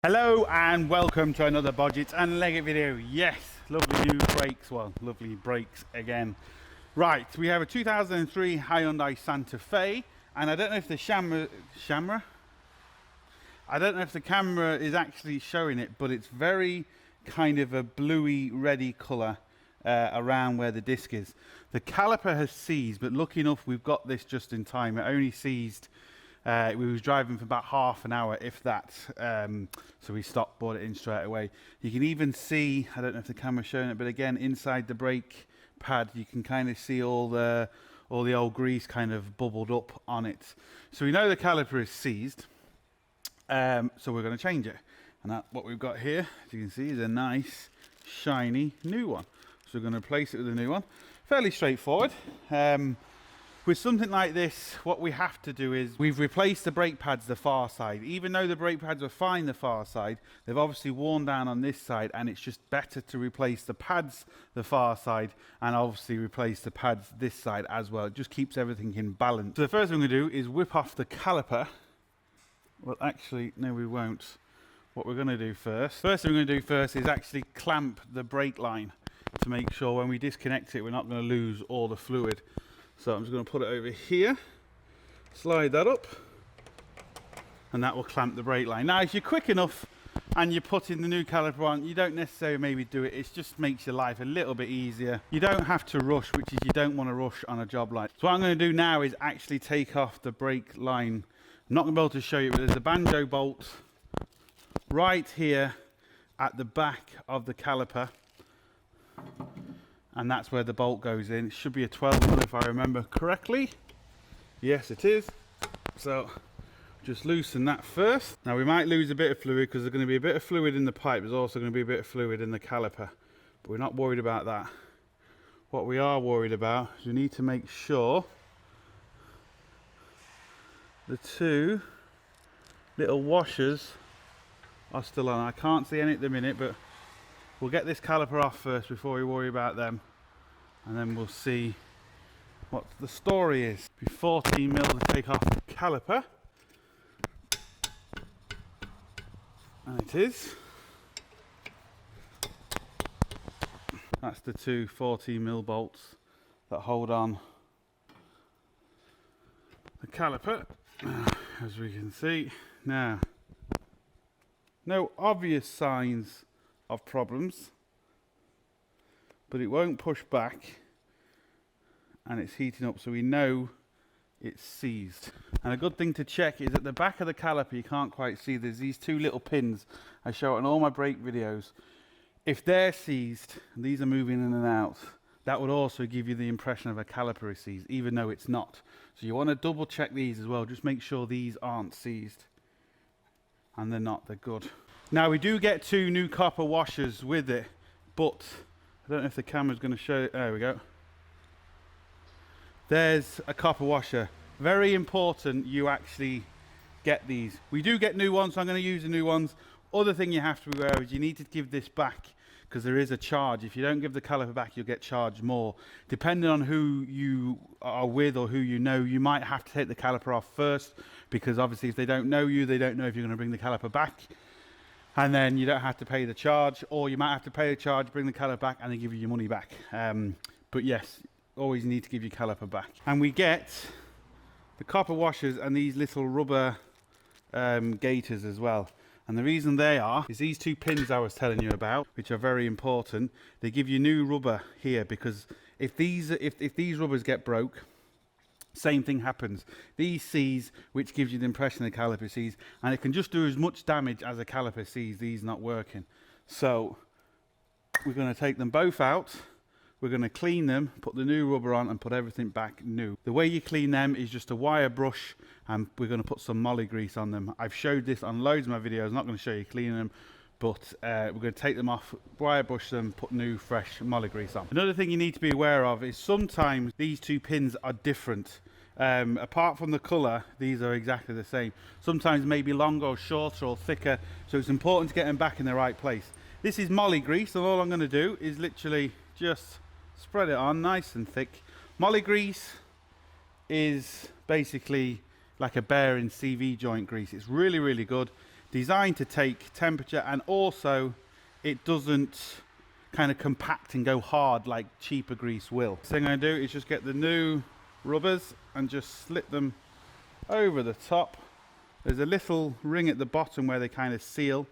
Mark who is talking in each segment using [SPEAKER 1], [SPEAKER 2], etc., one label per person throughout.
[SPEAKER 1] Hello and welcome to another Bodgit and Leggit video. Yes, lovely new brakes, well, lovely brakes again. Right, we have a 2003 Hyundai Santa Fe, and I don't know if the I don't know if the camera is actually showing it, but it's very kind of a bluey reddy colour around where the disc is. The caliper has seized, but lucky enough we've got this just in time. It only seized, we was driving for about half an hour, if that, so we stopped, brought it in straight away. You can even see, I don't know if the camera's showing it, but again inside the brake pad you can kind of see all the old grease kind of bubbled up on it. So we know the caliper is seized, so we're going to change it, and that, what we've got here, as you can see, is a nice shiny new one. So we're going to replace it with a new one. Fairly straightforward. With something like this, what we have to do is we've replaced the brake pads the far side. Even though the brake pads were fine the far side, they've obviously worn down on this side, and it's just better to replace the pads the far side and obviously replace the pads this side as well. It just keeps everything in balance. So the first thing we're going to do is whip off the caliper. Well, actually, no, we won't. What we're going to do first thing we're going to do first is actually clamp the brake line to make sure when we disconnect it, we're not going to lose all the fluid. So I'm just going to put it over here, slide that up, and that will clamp the brake line. Now, if you're quick enough and you're putting the new caliper on, you don't necessarily maybe do it. It just makes your life a little bit easier. You don't have to rush, which is you don't want to rush on a job like this. So what I'm going to do now is actually take off the brake line. I'm not going to be able to show you, but there's a banjo bolt right here at the back of the caliper, and that's where the bolt goes in. It should be a 12mm if I remember correctly. Yes, it is. So just loosen that first. Now we might lose a bit of fluid because there's going to be a bit of fluid in the pipe. There's also going to be a bit of fluid in the caliper, but we're not worried about that. What we are worried about is we need to make sure the two little washers are still on. I can't see any at the minute, but we'll get this caliper off first before we worry about them, and then we'll see what the story is. Be 14mm to take off the caliper, and it is. That's the two 14mm bolts that hold on the caliper, as we can see. Now, no obvious signs of problems, but it won't push back, and it's heating up, so we know it's seized. And a good thing to check is at the back of the caliper, you can't quite see, there's these two little pins I show in all my brake videos. If they're seized, and these are moving in and out, that would also give you the impression of a caliper is seized, even though it's not. So you want to double check these as well, just make sure these aren't seized, and they're not, they're good. Now we do get two new copper washers with it, but I don't know if the camera's going to show it. There we go. There's a copper washer. Very important you actually get these. We do get new ones, so I'm going to use the new ones. Other thing you have to be aware of is you need to give this back, because there is a charge. If you don't give the caliper back, you'll get charged more. Depending on who you are with or who you know, you might have to take the caliper off first, because obviously if they don't know you, they don't know if you're going to bring the caliper back. And then you don't have to pay the charge, or you might have to pay the charge, bring the caliper back, and they give you your money back. But yes, always need to give your caliper back. And we get the copper washers and these little rubber gaiters as well. And the reason they are is these two pins I was telling you about, which are very important. They give you new rubber here, because if these rubbers get broke, same thing happens. These seize, which gives you the impression the caliper sees, and it can just do as much damage as a caliper sees these not working. So we're going to take them both out. We're going to clean them, put the new rubber on, and put everything back new. The way you clean them is just a wire brush, and we're going to put some molly grease on them. I've showed this on loads of my videos. I'm not going to show you cleaning them, but we're going to take them off, wire brush them, put new fresh molly grease on. Another thing you need to be aware of is sometimes these two pins are different. Apart from the colour, these are exactly the same. Sometimes maybe longer or shorter or thicker, so it's important to get them back in the right place. This is molly grease, and all I'm going to do is literally just spread it on nice and thick. Molly grease is basically like a bearing CV joint grease. It's really, really good. designed to take temperature, and also it doesn't kind of compact and go hard like cheaper grease will. The thing I do is just get the new rubbers and just slip them over the top. There's a little ring at the bottom where they kind of seal,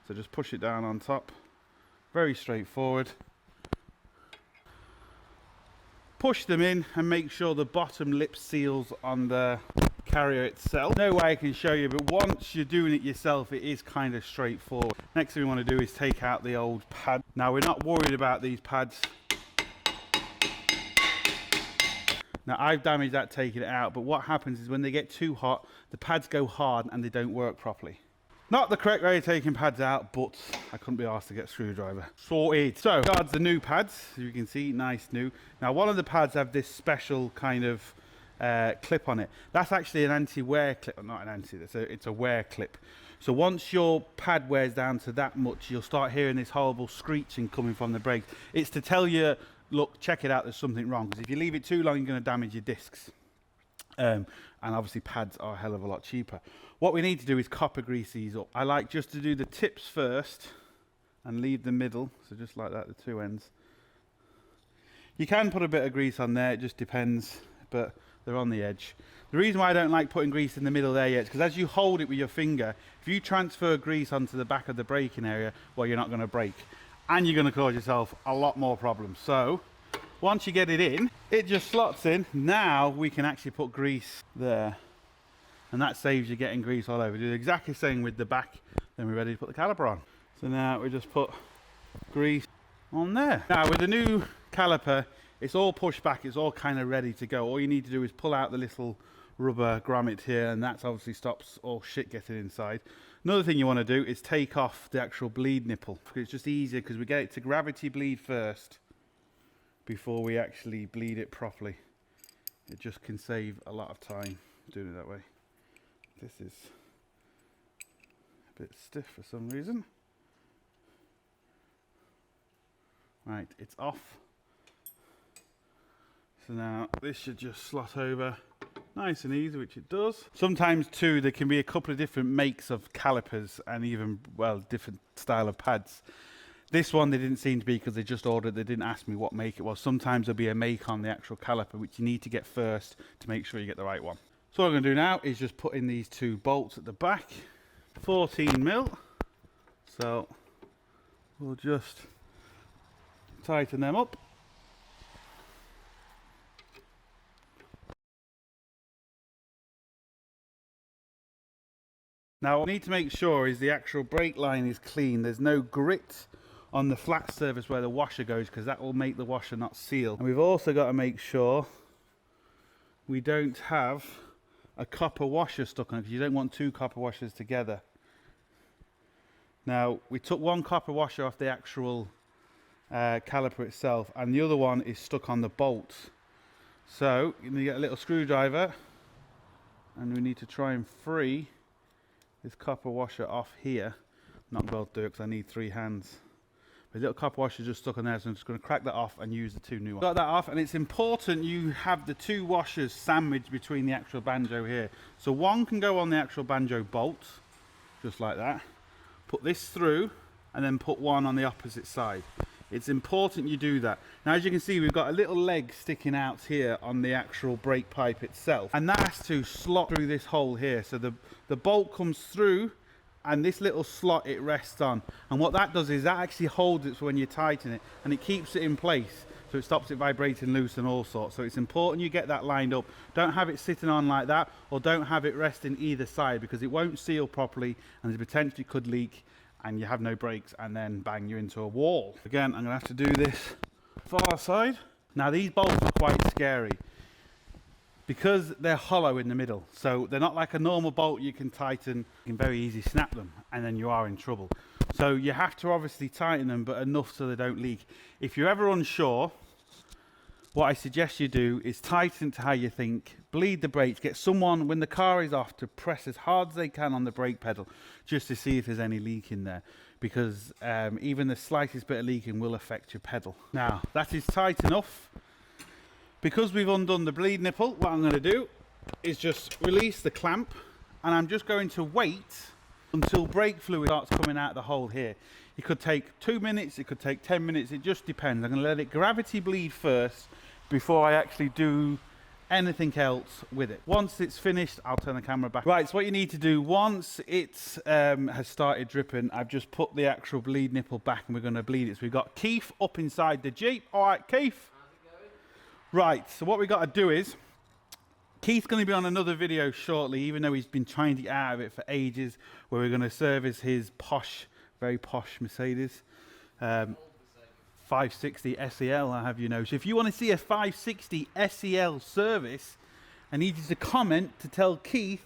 [SPEAKER 1] so just push it down on top. Very straightforward. Push them in and make sure the bottom lip seals on the carrier itself. No way I can show you, but once you're doing it yourself, it is kind of straightforward. Next thing we want to do is take out the old pad. Now, we're not worried about these pads. Now, I've damaged that taking it out, but what happens is when they get too hot, the pads go hard and they don't work properly. Not the correct way of taking pads out, but I couldn't be asked to get a screwdriver. Sorted. So, regards the new pads, as you can see, nice new. Now, one of the pads have this special kind of clip on it. That's actually an anti-wear clip, not an anti, it's a wear clip. So once your pad wears down to that much, you'll start hearing this horrible screeching coming from the brakes. It's to tell you, look, check it out, there's something wrong. Because if you leave it too long, you're going to damage your discs. And obviously pads are a hell of a lot cheaper. What we need to do is copper grease these up. I like just to do the tips first and leave the middle, so just like that, the two ends. You can put a bit of grease on there, it just depends, but they're on the edge. The reason why I don't like putting grease in the middle there yet is because as you hold it with your finger, if you transfer grease onto the back of the braking area, well, you're not going to brake, and you're going to cause yourself a lot more problems. So once you get it in, it just slots in. Now we can actually put grease there, and that saves you getting grease all over. Do the exactly same with the back, then we're ready to put the caliper on. So now we just put grease on there. Now with the new caliper, it's all pushed back, it's all kind of ready to go. All you need to do is pull out the little rubber grommet here, and that obviously stops all shit getting inside. Another thing you want to do is take off the actual bleed nipple. It's just easier because we get it to gravity bleed first before we actually bleed it properly. It just can save a lot of time doing it that way. This is a bit stiff for some reason. Right, it's off. So now this should just slot over nice and easy, which it does. Sometimes too, there can be a couple of different makes of calipers and even, well, different style of pads. This one they didn't seem to be because they just ordered, they didn't ask me what make it was. Sometimes there'll be a make on the actual caliper, which you need to get first to make sure you get the right one. So what I'm going to do now is just put in these two bolts at the back, 14mm. So we'll just tighten them up. Now what I need to make sure is the actual brake line is clean. There's no grit on the flat surface where the washer goes, because that will make the washer not seal. And we've also got to make sure we don't have a copper washer stuck on it, because you don't want two copper washers together. Now we took one copper washer off the actual caliper itself, and the other one is stuck on the bolt. So you need to get a little screwdriver, and we need to try and free this copper washer off here. I'm not going to do it because I need 3 hands. The little copper washer is just stuck on there, so I'm just going to crack that off and use the two new ones. Got that off, and it's important you have the two washers sandwiched between the actual banjo here. So one can go on the actual banjo bolt, just like that. Put this through, and then put one on the opposite side. It's important you do that. Now, as you can see, we've got a little leg sticking out here on the actual brake pipe itself, and that has to slot through this hole here. So the bolt comes through, and this little slot it rests on, and what that does is that actually holds it for when you tighten it, and it keeps it in place, so it stops it vibrating loose and all sorts. So it's important you get that lined up. Don't have it sitting on like that, or don't have it resting either side, because it won't seal properly and it potentially could leak and you have no brakes, and then bang, you're into a wall. Again, I'm gonna have to do this far side. Now these bolts are quite scary because they're hollow in the middle, so they're not like a normal bolt you can tighten. You can very easily snap them and then you are in trouble. So you have to obviously tighten them, but enough so they don't leak. If you're ever unsure, what I suggest you do is tighten to how you think, bleed the brakes, get someone when the car is off to press as hard as they can on the brake pedal just to see if there's any leak in there, because even the slightest bit of leaking will affect your pedal. Now that is tight enough. Because we've undone the bleed nipple, what I'm going to do is just release the clamp, and I'm just going to wait until brake fluid starts coming out of the hole here. It could take 2 minutes, it could take 10 minutes, it just depends. I'm going to let it gravity bleed first before I actually do anything else with it. Once it's finished, I'll turn the camera back. Right, so what you need to do, once it has started dripping, I've just put the actual bleed nipple back and we're going to bleed it. So we've got Keith up inside the Jeep. All right, Keith.
[SPEAKER 2] How's it going?
[SPEAKER 1] Right, so what we've got to do is, Keith's going to be on another video shortly, even though he's been trying to get out of it for ages, where we're going to service his posh, very posh Mercedes. 560 SEL, I have you know. So if you want to see a 560 SEL service, I need you to comment to tell Keith,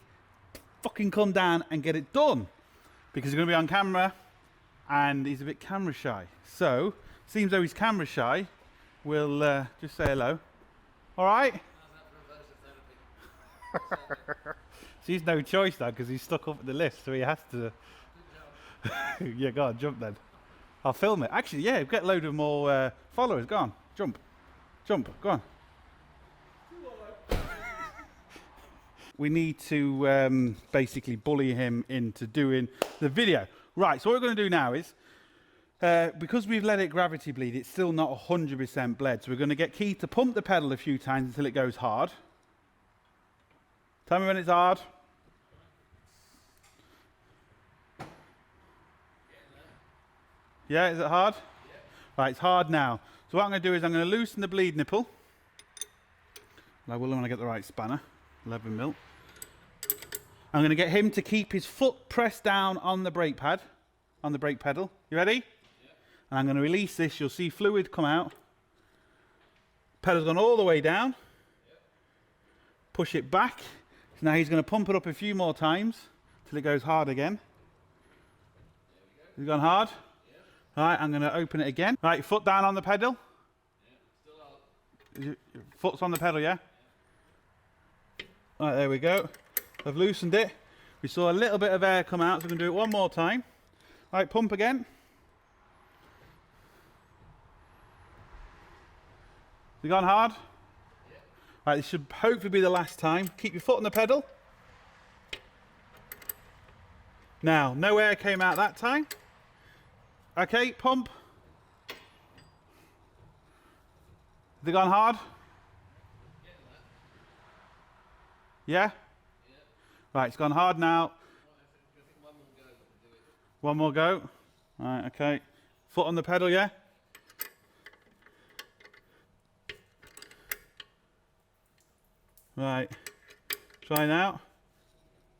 [SPEAKER 1] fucking come down and get it done. Because he's going to be on camera, and he's a bit camera shy. So, seems though he's camera shy, we'll just say hello. All right? So he's no choice now, because he's stuck up at the lift, so he has to... Yeah, go on, jump then. I'll film it. Actually, yeah, get a load of more followers. Go on, jump. Jump, go on. We need to basically bully him into doing the video. Right, so what we're going to do now is, because we've let it gravity bleed, it's still not 100% bled. So we're going to get Keith to pump the pedal a few times until it goes hard. Tell me when it's hard. Yeah, is it hard? Yeah. Right, it's hard now. So what I'm going to do is I'm going to loosen the bleed nipple. I will when I get the right spanner, 11 mil. I'm going to get him to keep his foot pressed down on the brake pad, on the brake pedal. You ready? Yeah. And I'm going to release this. You'll see fluid come out. Pedal's gone all the way down. Yeah. Push it back. So now he's going to pump it up a few more times till it goes hard again. Has it gone hard? Right, I'm going to open it again. Right, foot down on the pedal. Yeah, still out. Your foot's on the pedal, yeah? Right, there we go. I've loosened it. We saw a little bit of air come out, so we're going to do it one more time. Right, pump again. Has it gone hard? Yeah. Right, this should hopefully be the last time. Keep your foot on the pedal. Now, no air came out that time. Okay, pump. Has it gone hard? Yeah? Yeah? Right, it's gone hard now. One more go. Right, okay. Foot on the pedal, yeah? Right. Try now.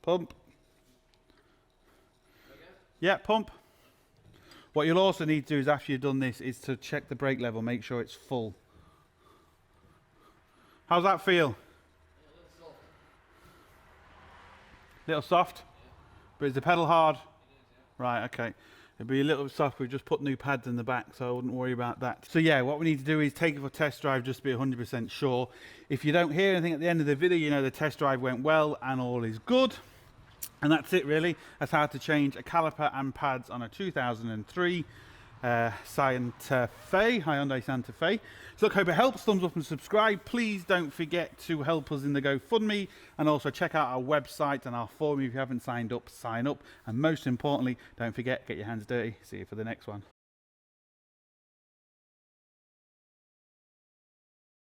[SPEAKER 1] Pump. Yeah, pump. What you'll also need to do is, after you've done this, is to check the brake level, make sure it's full. How's that feel? Yeah, a little soft. Yeah. But is the pedal hard? It is, yeah. Right, okay. It'll be a little soft. We've just put new pads in the back, so I wouldn't worry about that. So yeah, what we need to do is take it for a test drive just to be 100% sure. If you don't hear anything at the end of the video, you know the test drive went well and all is good. And that's it really. That's how to change a caliper and pads on a 2003 Santa Fe, Hyundai Santa Fe. So look, hope it helps. Thumbs up and subscribe. Please don't forget to help us in the GoFundMe, and also check out our website and our forum. If you haven't signed up, sign up. And most importantly, don't forget, get your hands dirty. See you for the next one.